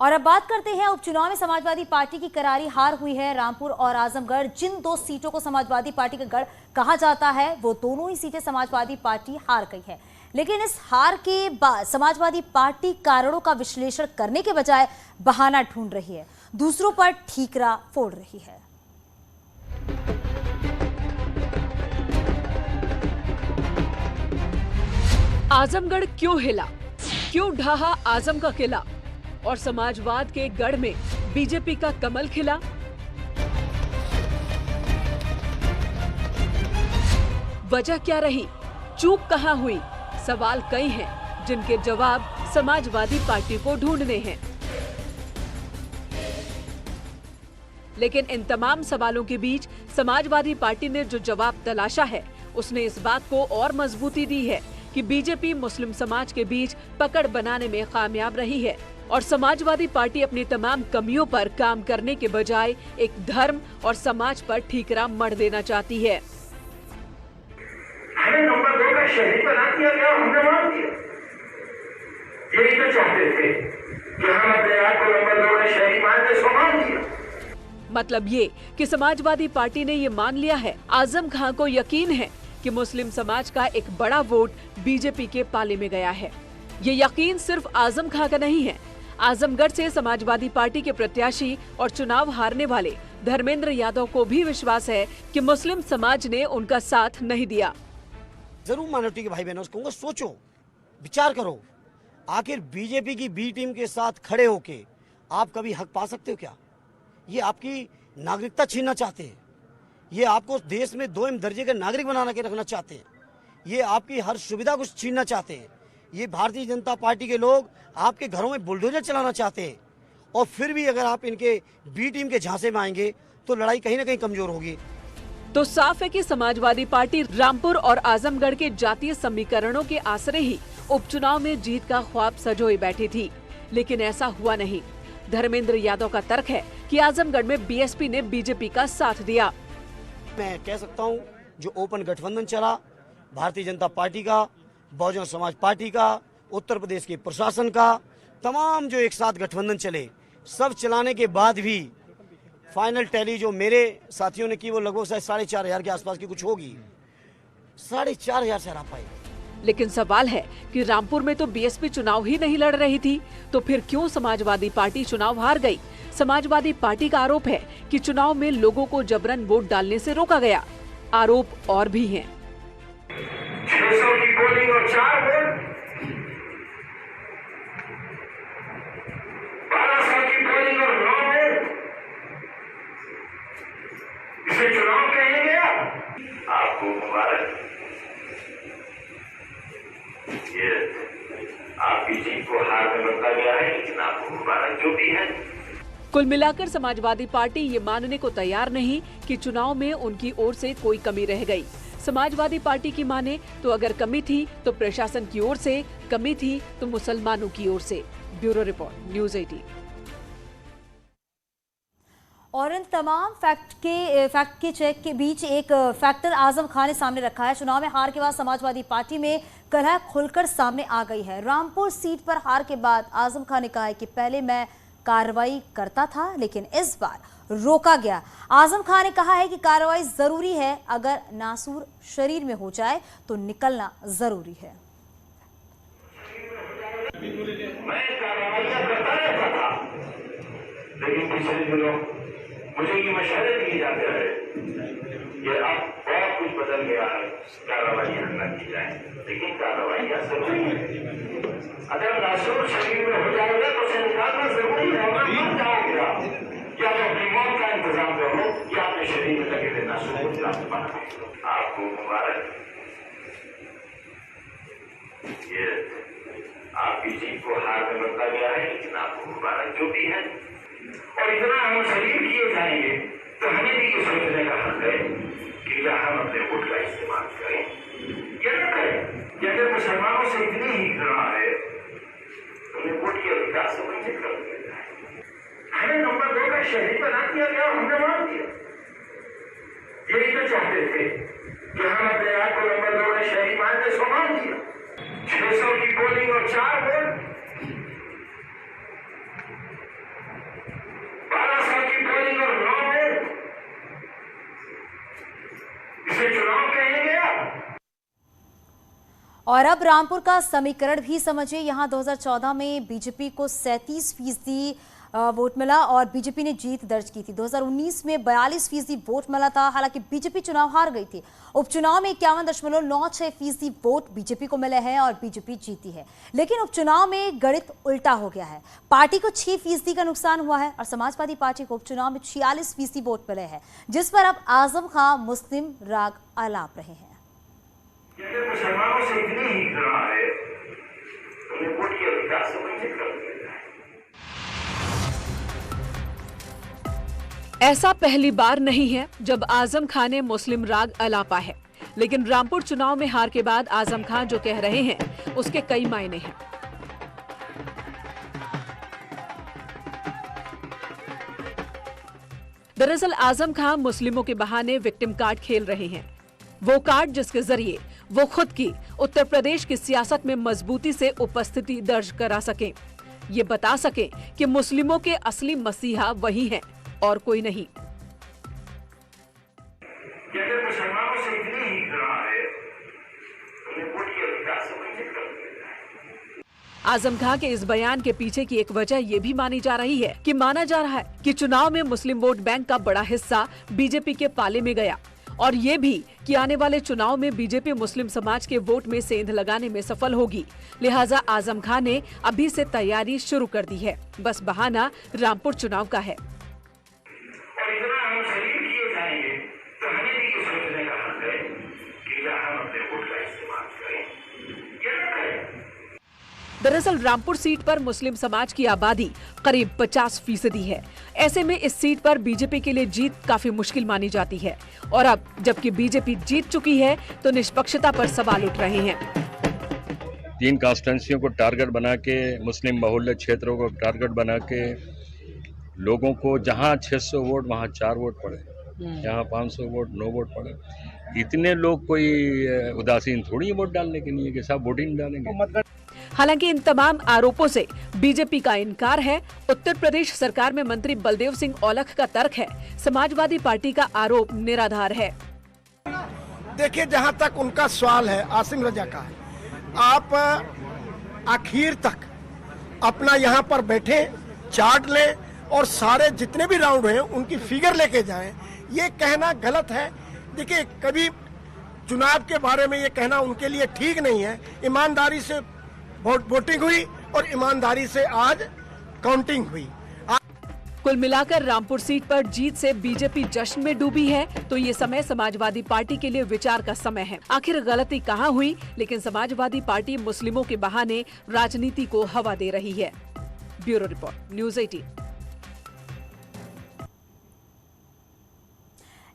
और अब बात करते हैं उपचुनाव में समाजवादी पार्टी की करारी हार हुई है। रामपुर और आजमगढ़, जिन दो सीटों को समाजवादी पार्टी का गढ़ कहा जाता है, वो दोनों ही सीटें समाजवादी पार्टी हार गई है। लेकिन इस हार के बाद समाजवादी पार्टी कारणों का विश्लेषण करने के बजाय बहाना ढूंढ रही है, दूसरों पर ठीकरा फोड़ रही है। आजमगढ़ क्यों हिला, क्यों ढहा आजम का किला और समाजवाद के गढ़ में बीजेपी का कमल खिला? वजह क्या रही, चूक कहां हुई? सवाल कई हैं जिनके जवाब समाजवादी पार्टी को ढूंढने हैं। लेकिन इन तमाम सवालों के बीच समाजवादी पार्टी ने जो जवाब तलाशा है, उसने इस बात को और मजबूती दी है कि बीजेपी मुस्लिम समाज के बीच पकड़ बनाने में कामयाब रही है और समाजवादी पार्टी अपनी तमाम कमियों पर काम करने के बजाय एक धर्म और समाज पर ठीकरा मढ़ देना चाहती है। हमें नंबर 2 का शहरी बना दिया गया, हमने मान दिया। यही तो चाहते थे कि हम अपने आप को नंबर 2 का शहरी मानते, सो मान दिया। मतलब ये कि समाजवादी पार्टी ने ये मान लिया है, आजम खां को यकीन है कि मुस्लिम समाज का एक बड़ा वोट बीजेपी के पाले में गया है। ये यकीन सिर्फ आजम खां का नहीं है। आजमगढ़ से समाजवादी पार्टी के प्रत्याशी और चुनाव हारने वाले धर्मेंद्र यादव को भी विश्वास है कि मुस्लिम समाज ने उनका साथ नहीं दिया। जरूर माइनॉरिटी के भाई बहनों को कहूंगा, सोचो, विचार करो, आखिर बीजेपी की बी टीम के साथ खड़े होके आप कभी हक पा सकते हो क्या? ये आपकी नागरिकता छीनना चाहते हैं, ये आपको देश में 2 दर्जे का नागरिक बना के रखना चाहते हैं, ये आपकी हर सुविधा को छीनना चाहते हैं। ये भारतीय जनता पार्टी के लोग आपके घरों में बुलडोजर चलाना चाहते हैं और फिर भी अगर आप इनके बी टीम के झांसे में आएंगे तो लड़ाई कहीं ना कहीं कमजोर होगी। तो साफ है कि समाजवादी पार्टी रामपुर और आजमगढ़ के जातीय समीकरणों के आसरे ही उपचुनाव में जीत का ख्वाब सजोए बैठी थी, लेकिन ऐसा हुआ नहीं। धर्मेंद्र यादव का तर्क है कि आजमगढ़ में बीएसपी ने बीजेपी का साथ दिया। मैं कह सकता हूं, जो ओपन गठबंधन चला भारतीय जनता पार्टी का, बहुजन समाज पार्टी का, उत्तर प्रदेश के प्रशासन का, तमाम जो एक साथ गठबंधन चले, सब चलाने के बाद भी फाइनल टैली जो मेरे साथियों ने की वो लगभग 4,500 के आसपास की कुछ होगी। 4,500 से हरा पाए। लेकिन सवाल है कि रामपुर में तो बीएसपी चुनाव ही नहीं लड़ रही थी, तो फिर क्यों समाजवादी पार्टी चुनाव हार गई? समाजवादी पार्टी का आरोप है कि चुनाव में लोगों को जबरन वोट डालने से रोका गया। आरोप और भी हैं। 600 की पोलिंग और 4 वोट, 1200 की पोलिंग और 9 वोट, इसे चुनाव कहेंगे? आपको मुबारक, ये आपकी जीत को हार में बदला गया है, लेकिन आपको मुबारक जो भी है। कुल मिलाकर समाजवादी पार्टी ये मानने को तैयार नहीं कि चुनाव में उनकी ओर से कोई कमी रह गई। समाजवादी पार्टी की माने तो अगर कमी थी तो प्रशासन की ओर से, कमी थी तो मुसलमानों की ओर से। Bureau report, news 18। और इन तमाम फैक्ट के चेक के बीच एक फैक्टर आजम खान ने सामने रखा है। चुनाव में हार के बाद समाजवादी पार्टी में कलह खुलकर सामने आ गई है। रामपुर सीट पर हार के बाद आजम खान ने कहा है कि पहले मैं कार्रवाई करता था, लेकिन इस बार रोका गया। आजम खान ने कहा है कि कार्रवाई जरूरी है, अगर नासूर शरीर में हो जाए तो निकलना जरूरी है। मैं कार्रवाइयां करता रहता था, लेकिन पिछले दिनों मुझे ये मशवरे दिए जाते रहे कि अब बहुत कुछ बदल गया है, कार्रवाइयां न की जाए, लेकिन कार्रवाइयां जरूरी है। अगर नासूर शरीर में हो जाएगा तो उसे निकालना जरूरी है। अगर मर जाएगा, या तो अपनी मौत का इंतजाम करो या अपने शरीर में लगे हुए नासूर को जला बना। आपको मुबारक, ये आपकी जीत को हार में बदला गया है, लेकिन आपको मुबारक जो भी है। और इतना हम शरीर किए जाएंगे तो हमें भी ये सोचने का हक है कि क्या हम अपने वोट का इस्तेमाल करें या न करें। अगर मुसलमानों से इतनी ही घृणा है तो उन्हें वोट के अधिकार से वंचित कर दिया जाए। हमें नंबर 2 का शहरी बना दिया गया, हमने मान दिया। यही तो चाहते थे कि हम अपने आप को नंबर 2 का शहरी मानते, सो मान दिया। 600 की पोलिंग और 4 वोट, और अब रामपुर का समीकरण भी समझिए। यहाँ 2014 में बीजेपी को 37% वोट मिला और बीजेपी ने जीत दर्ज की थी। 2019 में 42% वोट मिला था, हालांकि बीजेपी चुनाव हार गई थी। उपचुनाव में 51.96% वोट बीजेपी को मिले हैं और बीजेपी जीती है। लेकिन उपचुनाव में गणित उल्टा हो गया है। पार्टी को 6% का नुकसान हुआ है और समाजवादी पार्टी को उपचुनाव में 46% वोट मिले हैं, जिस पर अब आजम खां मुस्लिम राग आलाप रहे हैं। मुसलमानों से इतनी ही घृणा है, उन्हें वोट के अधिकार से वंचित कर दिया जाए। ऐसा पहली बार नहीं है जब आजम खां ने मुस्लिम राग अलापा है, लेकिन रामपुर चुनाव में हार के बाद आजम खां जो कह रहे हैं उसके कई मायने हैं। दरअसल आजम खां मुस्लिमों के बहाने विक्टिम कार्ड खेल रहे हैं, वो कार्ड जिसके जरिए वो खुद की उत्तर प्रदेश की सियासत में मजबूती से उपस्थिति दर्ज करा सकें, ये बता सकें कि मुस्लिमों के असली मसीहा वही हैं और कोई नहीं। जैसे मुसलमानों से इतनी ही घृणा है, उन्हें वोट के अधिकार से वंचित कर दिया जाए। आजम खां के इस बयान के पीछे की एक वजह ये भी मानी जा रही है कि माना जा रहा है कि चुनाव में मुस्लिम वोट बैंक का बड़ा हिस्सा बीजेपी के पाले में गया और ये भी कि आने वाले चुनाव में बीजेपी मुस्लिम समाज के वोट में सेंध लगाने में सफल होगी। लिहाजा आजम खां ने अभी से तैयारी शुरू कर दी है, बस बहाना रामपुर चुनाव का है। और इतना हम शरीर किए जाएंगे तो हमें भी ये सोचने का हक है कि क्या हम अपने वोट का इस्तेमाल करें या न करें। दरअसल रामपुर सीट पर मुस्लिम समाज की आबादी करीब 50% है। ऐसे में इस सीट पर बीजेपी के लिए जीत काफी मुश्किल मानी जाती है और अब जबकि बीजेपी जीत चुकी है तो निष्पक्षता पर सवाल उठ रहे हैं। 3 कॉन्स्टिट्यूंसियों को टारगेट बना के, मुस्लिम बहुल्य क्षेत्रों को टारगेट बना के, लोगों को जहां 600 वोट वहां 4 वोट पड़े, यहाँ 500 वोट 9 वोट पड़े। इतने लोग कोई उदासीन थोड़ी है वोट डालने के लिए कि सब वोटिंग डालेंगे। हालांकि इन तमाम आरोपों से बीजेपी का इनकार है। उत्तर प्रदेश सरकार में मंत्री बलदेव सिंह औलख का तर्क है, समाजवादी पार्टी का आरोप निराधार है। देखिए, जहां तक उनका सवाल है आसिम रजा का, आप आखिर तक अपना यहां पर बैठे, चार्ट लें और सारे जितने भी राउंड हैं उनकी फिगर लेके जाएं। ये कहना गलत है। देखिए, कभी चुनाव के बारे में ये कहना उनके लिए ठीक नहीं है। ईमानदारी से वोटिंग हुई और ईमानदारी से आज काउंटिंग हुई। कुल मिलाकर रामपुर सीट पर जीत से बीजेपी जश्न में डूबी है तो ये समय समाजवादी पार्टी के लिए विचार का समय है। आखिर गलती कहां हुई, लेकिन समाजवादी पार्टी मुस्लिमों के बहाने राजनीति को हवा दे रही है। Bureau report, news 18।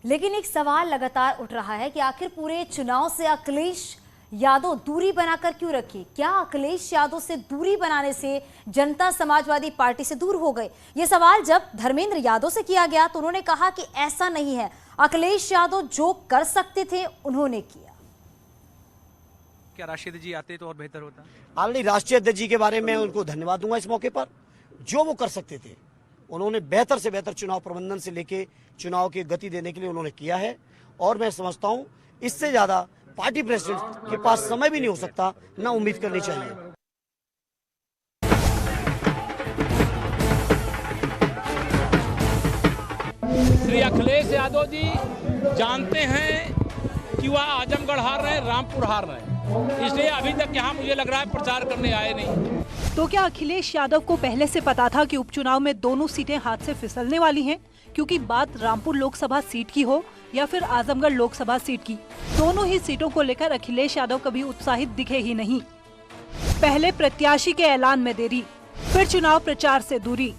लेकिन एक सवाल लगातार उठ रहा है कि आखिर पूरे चुनाव से अखिलेश यादव दूरी बनाकर क्यों रखी? क्या अखिलेश यादव से दूरी बनाने से जनता समाजवादी पार्टी से दूर हो गई? ये सवाल जब धर्मेंद्र यादव से किया गया तो उन्होंने कहा कि ऐसा नहीं है, अखिलेश यादव जो कर सकते थे उन्होंने किया। क्या राष्ट्रीय जी आते तो और बेहतर होता? ऑलरेडी राष्ट्रीय अध्यक्ष जी के बारे में उनको धन्यवाद दूंगा इस मौके पर। जो वो कर सकते थे उन्होंने बेहतर से बेहतर चुनाव प्रबंधन से लेके चुनाव की गति देने के लिए उन्होंने किया है और मैं समझता हूं इससे ज्यादा पार्टी प्रेसिडेंट के पास समय भी नहीं हो सकता, ना उम्मीद करनी चाहिए। श्री अखिलेश यादव जी जानते हैं कि वह आजमगढ़ हार रहे हैं, रामपुर हार रहे हैं, इसलिए अभी तक यहाँ मुझे लग रहा है प्रचार करने आए नहीं। तो क्या अखिलेश यादव को पहले से पता था कि उपचुनाव में दोनों सीटें हाथ से फिसलने वाली हैं? क्योंकि बात रामपुर लोकसभा सीट की हो या फिर आजमगढ़ लोकसभा सीट की, दोनों ही सीटों को लेकर अखिलेश यादव कभी उत्साहित दिखे ही नहीं। पहले प्रत्याशी के ऐलान में देरी, फिर चुनाव प्रचार से दूरी।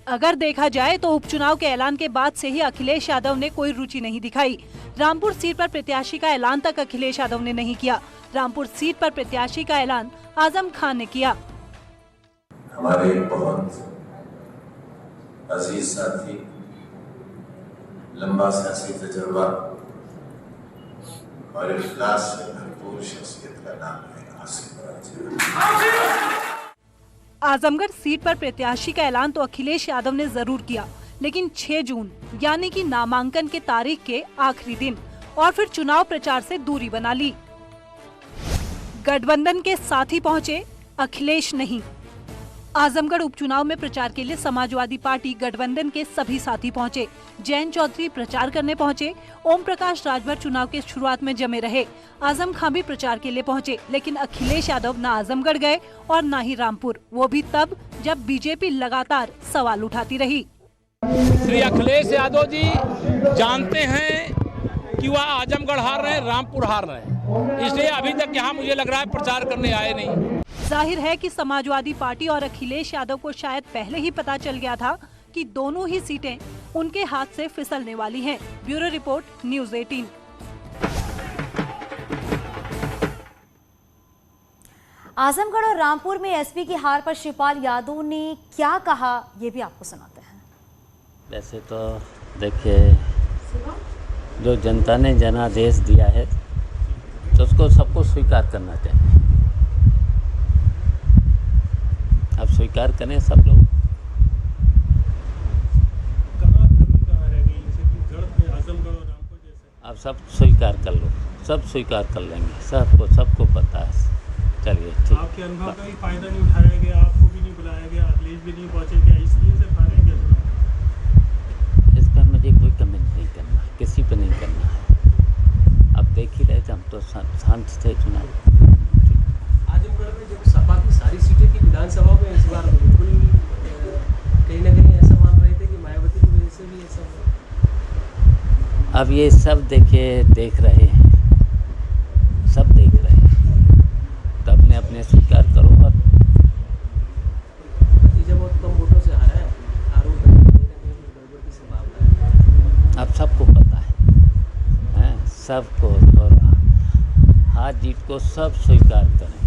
अगर देखा जाए तो उपचुनाव के ऐलान के बाद से ही अखिलेश यादव ने कोई रुचि नहीं दिखाई। रामपुर सीट पर प्रत्याशी का ऐलान तक अखिलेश यादव ने नहीं किया। रामपुर सीट पर प्रत्याशी का ऐलान आजम खान ने किया। हमारे बहुत अजीज साथी, लंबा सियासी तजुर्बा और इखलास से भरपूर शख्सियत का नाम है आसिम रजा। आजमगढ़ सीट पर प्रत्याशी का ऐलान तो अखिलेश यादव ने जरूर किया, लेकिन 6 जून यानी कि नामांकन के तारीख के आखिरी दिन और फिर चुनाव प्रचार से दूरी बना ली। गठबंधन के साथी पहुंचे, अखिलेश नहीं। आजमगढ़ उपचुनाव में प्रचार के लिए समाजवादी पार्टी गठबंधन के सभी साथी पहुंचे। जयंत चौधरी प्रचार करने पहुंचे। ओम प्रकाश राजभर चुनाव के शुरुआत में जमे रहे। आजम खां भी प्रचार के लिए पहुंचे, लेकिन अखिलेश यादव न आजमगढ़ गए और न ही रामपुर, वो भी तब जब बीजेपी लगातार सवाल उठाती रही। श्री अखिलेश यादव जी जानते हैं कि वह आजमगढ़ हार रहे हैं, रामपुर हार रहे हैं, इसलिए अभी तक यहाँ मुझे लग रहा है प्रचार करने आए नहीं। जाहिर है कि समाजवादी पार्टी और अखिलेश यादव को शायद पहले ही पता चल गया था कि दोनों ही सीटें उनके हाथ से फिसलने वाली हैं। Bureau report, news 18। आजमगढ़ और रामपुर में एसपी की हार पर शिवपाल यादव ने क्या कहा, ये भी आपको सुनाते हैं। वैसे तो देखिए, जो जनता ने जनादेश दिया है तो उसको सबको स्वीकार करना चाहिए। अब स्वीकार करें सब लोग। अब सब स्वीकार कर लो, सब स्वीकार कर लेंगे, सबको पता है। चलिए ठीक। आपके अनुभव का भी फायदा नहीं उठाया गया, आपको भी नहीं बुलाया गया, अखिलेश भी नहीं पहुंचे गया, इसलिए से हारेंगे चुनाव। इस पर मुझे कोई कमेंट नहीं करना, किसी पे नहीं करना है। अब देख ही रहे थे, हम तो शांत थे चुनाव। आजमगढ़ में जब सपा की सारी सीटें की विधानसभा में इस बार बिल्कुल कहीं ना कहीं ऐसा मान रहे थे कि मायावती की वजह से भी ऐसा हुआ। अब ये सब देख रहे हैं, सब देख रहे हैं, तो अपने अपने स्वीकार करो। अब नतीजा बहुत कम वोटों से हारा है, आरोप है कहीं ना कहीं गड़बड़ की संभावना है। अब सबको पता है सबको, और हार जीत को सब स्वीकार करें।